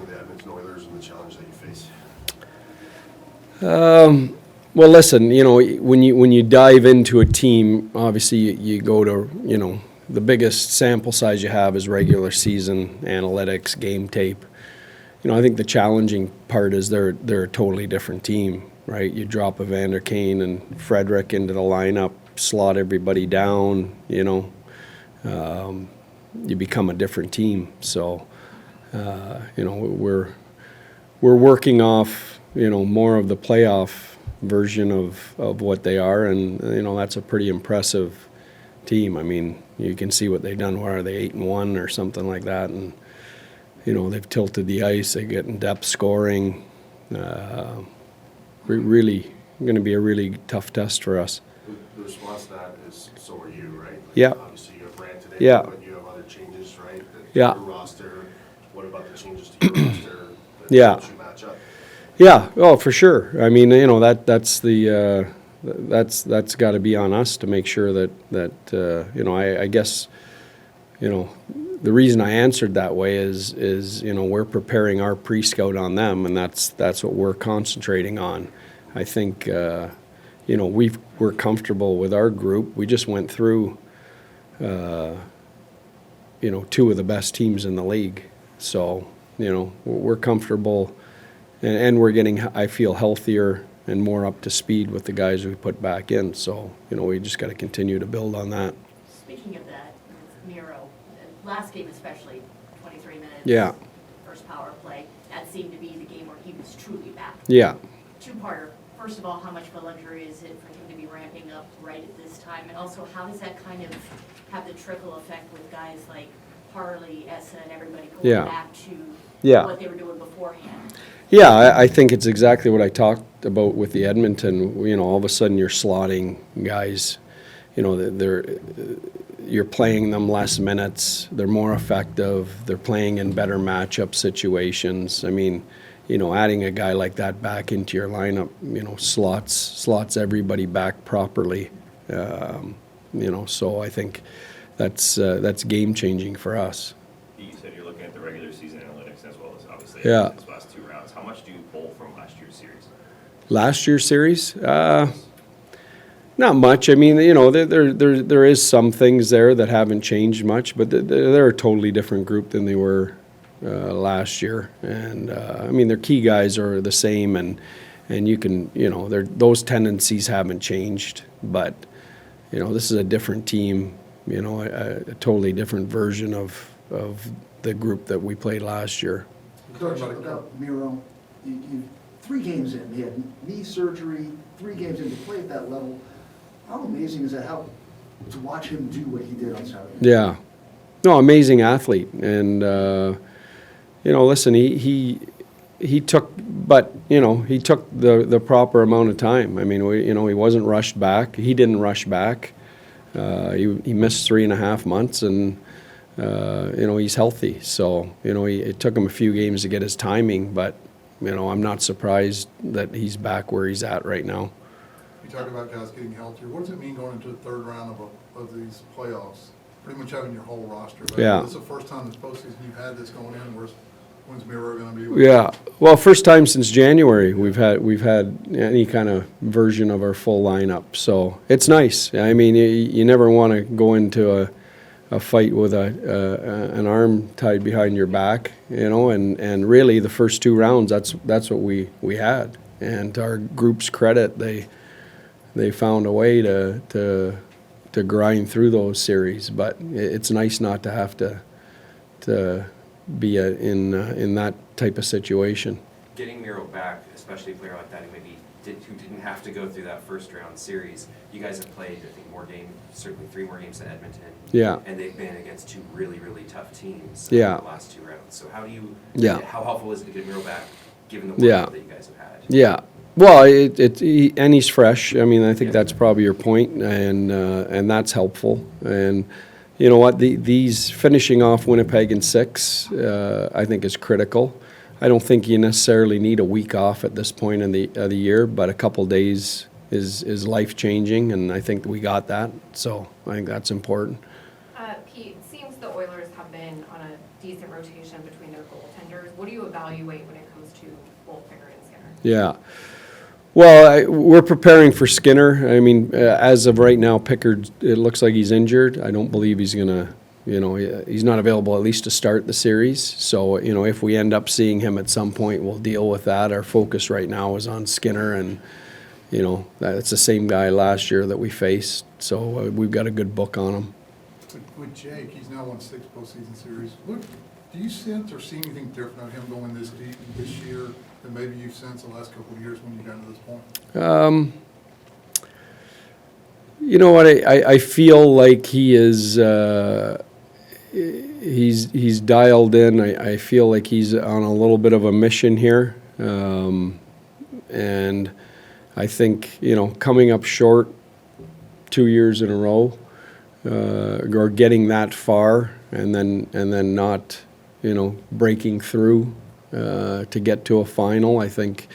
the Edmonton Oilers and the challenge that you face? Well, listen, when you dive into a team, obviously you go to, the biggest sample size you have is regular season analytics, game tape. I think the challenging part is they're a totally different team, right? You drop a Vander Kane and Frederick into the lineup, slot everybody down, you become a different team. So, we're working off, more of the playoff version of what they are, and that's a pretty impressive team. I mean, you can see what they've done. What are they, 8-1 or something like that? And they've tilted the ice. They get in depth scoring. Really going to be a really tough test for us. The response to that is, so are you, right? Yeah. Obviously, you have Brand today, Yeah. but you have other changes, right? Yeah. Your roster. What about the changes to your roster that Yeah. helps you match up? Yeah, oh, for sure. I mean, that's got to be on us to make sure that I guess, the reason I answered that way is we're preparing our pre-scout on them, and that's what we're concentrating on. I think we're comfortable with our group. We just went through two of the best teams in the league, so we're comfortable. And we're getting, I feel, healthier and more up to speed with the guys we put back in. So, we just got to continue to build on that. Speaking of that, Miro, last game especially, 23 minutes. Yeah. First power play. That seemed to be the game where he was truly back. Yeah. Two-parter. First of all, how much of a luxury is it for him to be ramping up right at this time? And also, how does that kind of have the trickle effect with guys like Harley, Essa, and everybody going back to what they were doing beforehand? Yeah, I think it's exactly what I talked about with the Edmonton. All of a sudden you're slotting guys. You're playing them less minutes. They're more effective. They're playing in better matchup situations. I mean, adding a guy like that back into your lineup, slots everybody back properly. So I think that's game changing for us. You said you're looking at the regular season analytics as well as obviously these last two rounds. How much do you pull from last year's series? Last year's series? Not much. I mean, there is some things there that haven't changed much, but they're a totally different group than they were last year. And I mean, their key guys are the same, and you can, those tendencies haven't changed. But this is a different team. A totally different version of the group that we played last year. Coach, about Miro, you 3 games in, he had knee surgery, 3 games in to play at that level. How amazing is that? How to watch him do what he did on Saturday? Yeah, no, amazing athlete, and listen, he took, but he took the proper amount of time. I mean, he wasn't rushed back. He didn't rush back. He missed 3.5 months, and he's healthy. So it took him a few games to get his timing, but I'm not surprised that he's back where he's at right now. You talk about guys getting healthier. What does it mean going into the third round of these playoffs? Pretty much having your whole roster. But yeah. This is the first time this postseason you've had this going in. When's Miro going to be with Yeah. Well, first time since January we've had any kind of version of our full lineup. So it's nice. I mean, you never want to go into a fight with an arm tied behind your back, and really the first 2 rounds that's what we had. And to our group's credit, they found a way to grind through those series. But it's nice not to have to be in that type of situation. Getting Miro back, especially a player like that who didn't have to go through that first round series. You guys have played, I think, more games, certainly 3 more games than Edmonton. Yeah. And they've been against 2 really, really tough teams Yeah. in the last 2 rounds. So how helpful is it to get Miro back, given the work that you guys have had? Yeah. Well, and he's fresh. I mean, I think that's probably your point, and that's helpful. And you know what? These finishing off Winnipeg in 6, I think is critical. I don't think you necessarily need a week off at this point in the year, but a couple days is life changing, and I think we got that. So I think that's important. Pete, it seems the Oilers have been on a decent rotation between their goaltenders, what do you evaluate when it comes to both Pickard and Skinner? Yeah. Well, we're preparing for Skinner. I mean, as of right now, Pickard, it looks like he's injured. I don't believe he's going to, he's not available at least to start the series. So, if we end up seeing him at some point, we'll deal with that. Our focus right now is on Skinner, and, that's the same guy last year that we faced. So we've got a good book on him. With Jake, he's now won 6 postseason series. Do you sense or see anything different of him going this deep this year than maybe you've sensed the last couple of years when you got to this point? You know what? I feel like he is. He's dialed in. I feel like he's on a little bit of a mission here, and I think coming up short 2 years in a row, or getting that far, and then not breaking through to get to a final. I think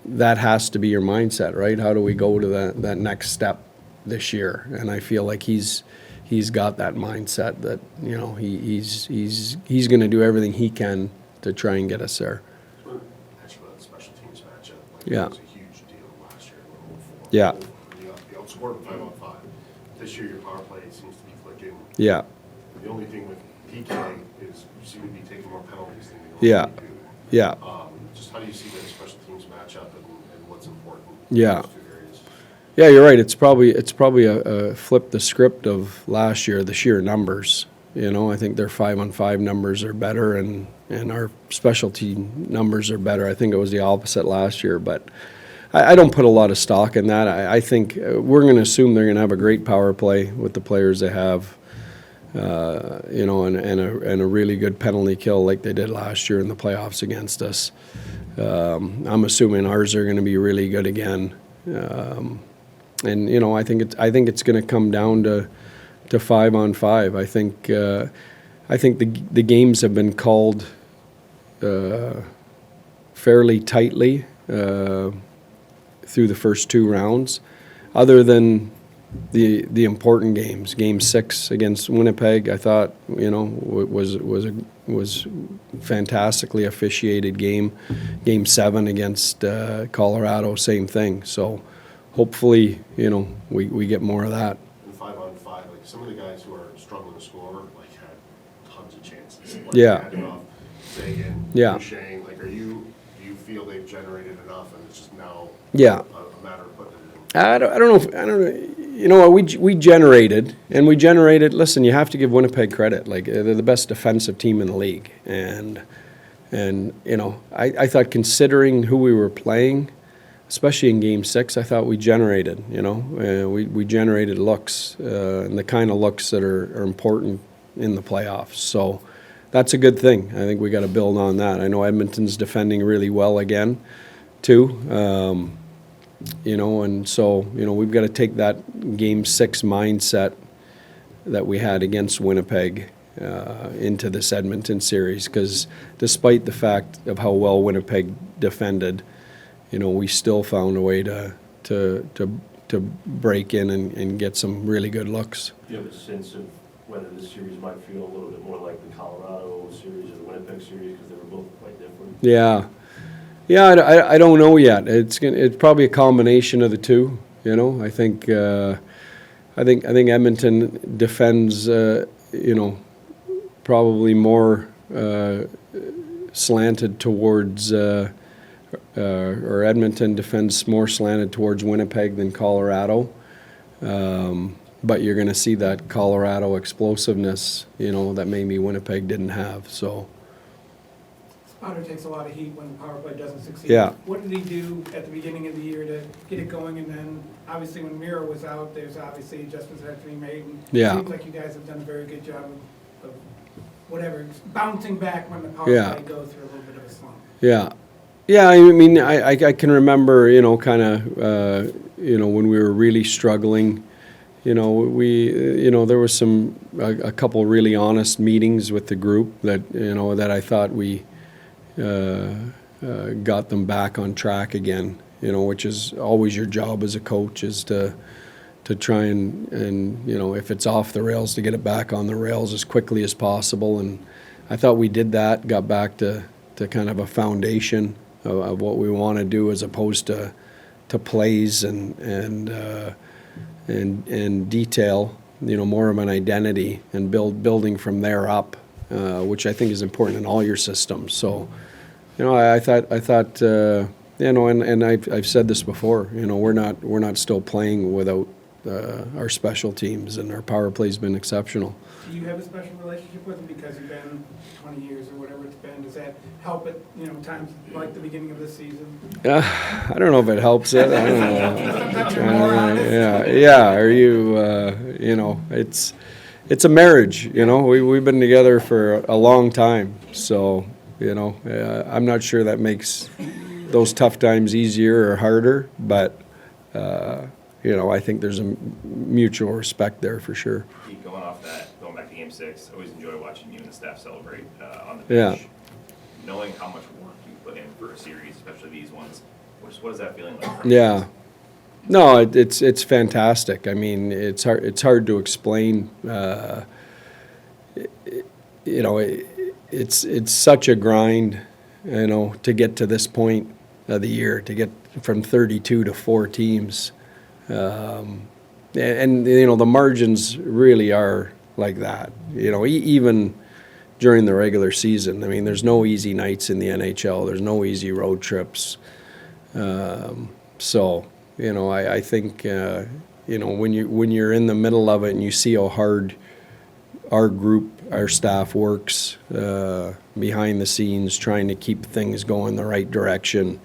that has to be your mindset, right? How do we go to that next step this year? And I feel like he's got that mindset that he's going to do everything he can to try and get us there. Actually, about the special teams matchup. Yeah. It was a huge deal last year. Yeah. You outscored 5-on-5. This year, your power play seems to be clicking. Yeah. The only thing with PK is you seem to be taking more penalties than you Yeah. normally do. Yeah. Just how do you see that special teams matchup and what's important Yeah. in those two areas? Yeah, you're right. It's probably a flip the script of last year, the sheer numbers. I think their 5-on-5 numbers are better, and our specialty numbers are better. I think it was the opposite last year, but I don't put a lot of stock in that. I think we're going to assume they're going to have a great power play with the players they have, and a really good penalty kill like they did last year in the playoffs against us. I'm assuming ours are going to be really good again. And I think it's going to come down to 5-on-5. I think the games have been called fairly tightly through the first 2 rounds, other than the important games. Game 6 against Winnipeg, I thought was fantastically officiated game. Game 7 against Colorado, same thing. So hopefully, we get more of that. In 5-on-5, like some of the guys who are struggling to score, like had tons of chances. Like Yeah. Adinoff, Sagan, Yeah. Duchesne, like do you feel they've generated enough and it's just now Yeah. a matter of putting it in? I don't know. We generated. Listen, you have to give Winnipeg credit. Like, they're the best defensive team in the league, and I thought, considering who we were playing, especially in Game 6, I thought we generated. We generated looks, and the kind of looks that are important in the playoffs. So that's a good thing. I think we got to build on that. I know Edmonton's defending really well again, too. And so, we've got to take that Game 6 mindset that we had against Winnipeg into this Edmonton series, because despite the fact of how well Winnipeg defended, we still found a way to break in and get some really good looks. Do you have a sense of whether this series might feel a little bit more like the Colorado series or the Winnipeg series, because they were both quite different? Yeah. Yeah, I don't know yet. It's probably a combination of the two. I think Edmonton defends probably more slanted towards or Edmonton defends more slanted towards Winnipeg than Colorado. But you're going to see that Colorado explosiveness, that maybe Winnipeg didn't have. So. Otter takes a lot of heat when the power play doesn't succeed. Yeah. What did he do at the beginning of the year to get it going? And then, obviously, when Miro was out, there's obviously adjustments that have to be made. And Yeah. It seems like you guys have done a very good job of whatever, bouncing back when the power Yeah. play goes through a little bit of a slump. Yeah. Yeah, I mean, I can remember, kind of, when we were really struggling, there was a couple really honest meetings with the group that I thought we got them back on track again, which is always your job as a coach, is to try and if it's off the rails, to get it back on the rails as quickly as possible. And I thought we did that, got back to kind of a foundation of what we want to do as opposed to plays and detail, more of an identity and building from there up, which I think is important in all your systems. So, I thought, and I've said this before, we're not still playing without our special teams, and our power play's been exceptional. Do you have a special relationship with them because you've been 20 years or whatever it's been? Does that help at, times like the beginning of this season? I don't know if it helps it. I don't know. Yeah. Are you? It's a marriage. We've been together for a long time, so I'm not sure that makes those tough times easier or harder, but I think there's a mutual respect there for sure. Pete, going back to Game 6, I always enjoy watching you and the staff celebrate on the pitch. Yeah. Knowing how much work you put in for a series, especially these ones, what is that feeling like? Yeah. No, it's fantastic. I mean, it's hard to explain. It's such a grind, to get to this point of the year, to get from 32 to 4 teams. And the margins really are like that. Even during the regular season, I mean, there's no easy nights in the NHL. There's no easy road trips. So, I think, when you're in the middle of it and you see how hard our staff works behind the scenes, trying to keep things going the right direction,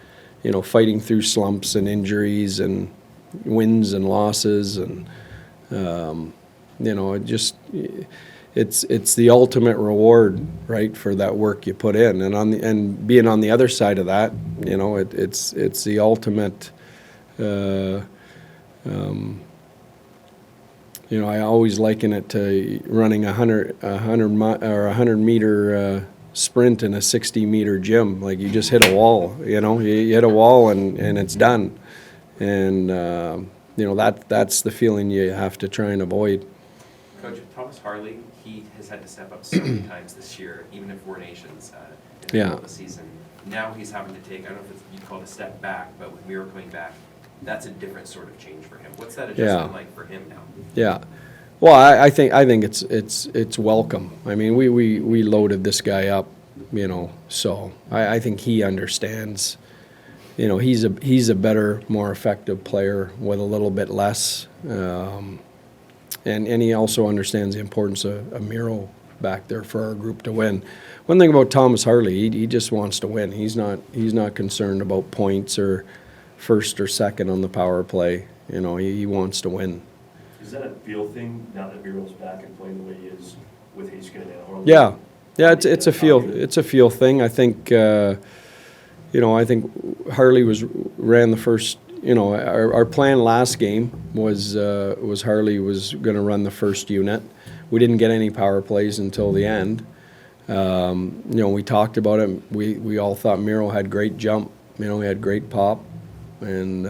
fighting through slumps and injuries and wins and losses, and it's the ultimate reward, right, for that work you put in, and being on the other side of that, it's the ultimate. I always liken it to running a 100 meter sprint in a 60-meter gym. Like, you just hit a wall. You hit a wall and it's done. And that's the feeling you have to try and avoid. Coach, Thomas Harley, he has had to step up so many times this year, even in Four Nations in the middle of the season. Now he's having to take, I don't know if you'd call it a step back, but with Miro coming back, that's a different sort of change for him. What's that adjustment like for him now? Yeah. Well, I think it's welcome. I mean, we loaded this guy up, so I think he understands. He's a better, more effective player with a little bit less, and he also understands the importance of Miro back there for our group to win. One thing about Thomas Harley, he just wants to win. He's not concerned about points or first or second on the power play. He wants to win. Is that a feel thing now that Miro's back and playing the way he is with Heiskanen and Harley? Yeah, it's a feel thing. I think I think Harley ran the first. Our plan last game was Harley was going to run the first unit. We didn't get any power plays until the end. We talked about it. We all thought Miro had great jump. He had great pop, and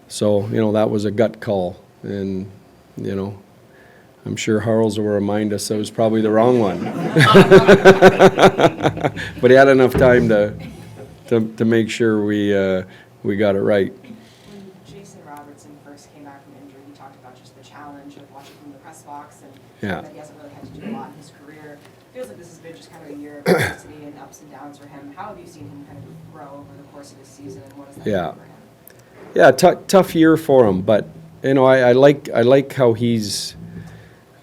so that was a gut call. And I'm sure Harles will remind us that was probably the wrong one. But he had enough time to make sure we got it right. When Jason Robertson first came back from injury, he talked about just the challenge of watching from the press box and that he hasn't really had to do a lot in his career. It feels like this has been just kind of a year of adversity and ups and downs for him. How have you seen him kind of grow over the course of this season, and what does that mean for him? Yeah, tough year for him, but I like how he's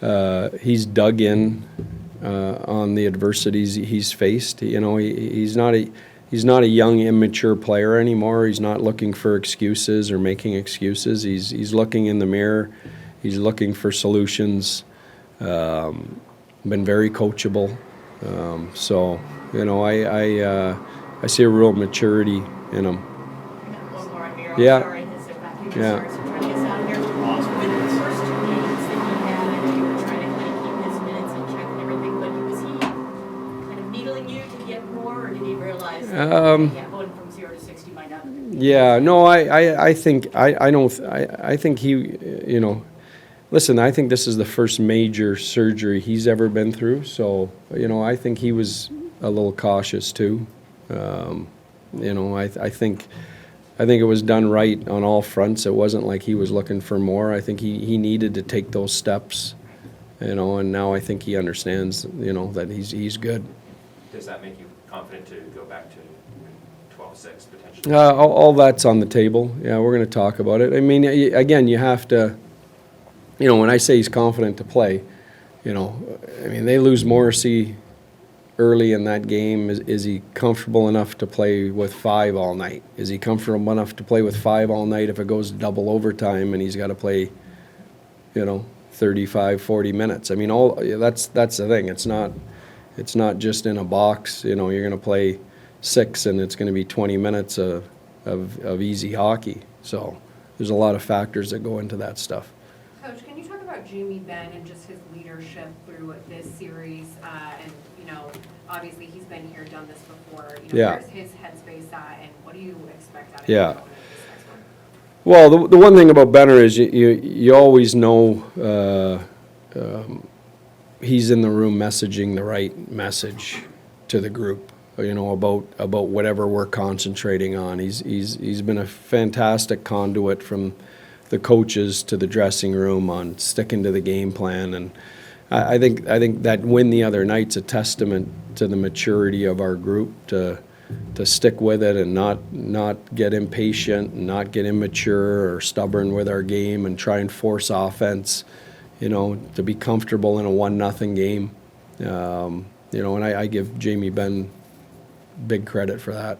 dug in on the adversities he's faced. He's not a young, immature player anymore. He's not looking for excuses or making excuses. He's looking in the mirror. He's looking for solutions. Been very coachable. So I see a real maturity in him. One more on Miro. Yeah. Sorry, his back. Yeah. Sorry, trying to get us out of here. With the first 2 games that he had, I know you were trying to kind of keep his minutes in check and everything, but was he kind of needling you to get more, or did he realize that going from 0 to 60 might not be? Yeah, no, I think he, listen, I think this is the first major surgery he's ever been through, so, you know, I think he was a little cautious too. You know, I think it was done right on all fronts. It wasn't like he was looking for more. I think he needed to take those steps, you know, and now I think he understands, you know, that he's good. Does that make you confident to go back to 12-6 potentially? All that's on the table. Yeah, we're going to talk about it. I mean, again, you have to, you know, when I say he's confident to play, you know, I mean, they lose Morrissey early in that game. Is he comfortable enough to play with 5 all night? Is he comfortable enough to play with 5 all night if it goes double overtime and he's got to play, you know, 35, 40 minutes? I mean, that's the thing. It's not just in a box. You know, you're going to play 6 and it's going to be 20 minutes of easy hockey. So there's a lot of factors that go into that stuff. Coach, can you talk about Jamie Benn and just his leadership through this series? And, you know, obviously he's been here, done this before. You know, Yeah. Where's his headspace at, and what do you expect out of Yeah. him going into this next one? Well, the one thing about Benner is you always know he's in the room messaging the right message to the group, you know, about whatever we're concentrating on. He's been a fantastic conduit from the coaches to the dressing room on sticking to the game plan, and I think that win the other night's a testament to the maturity of our group to stick with it and not get impatient and not get immature or stubborn with our game and try and force offense, you know, to be comfortable in a 1-0 game. You know, and I give Jamie Benn big credit for that.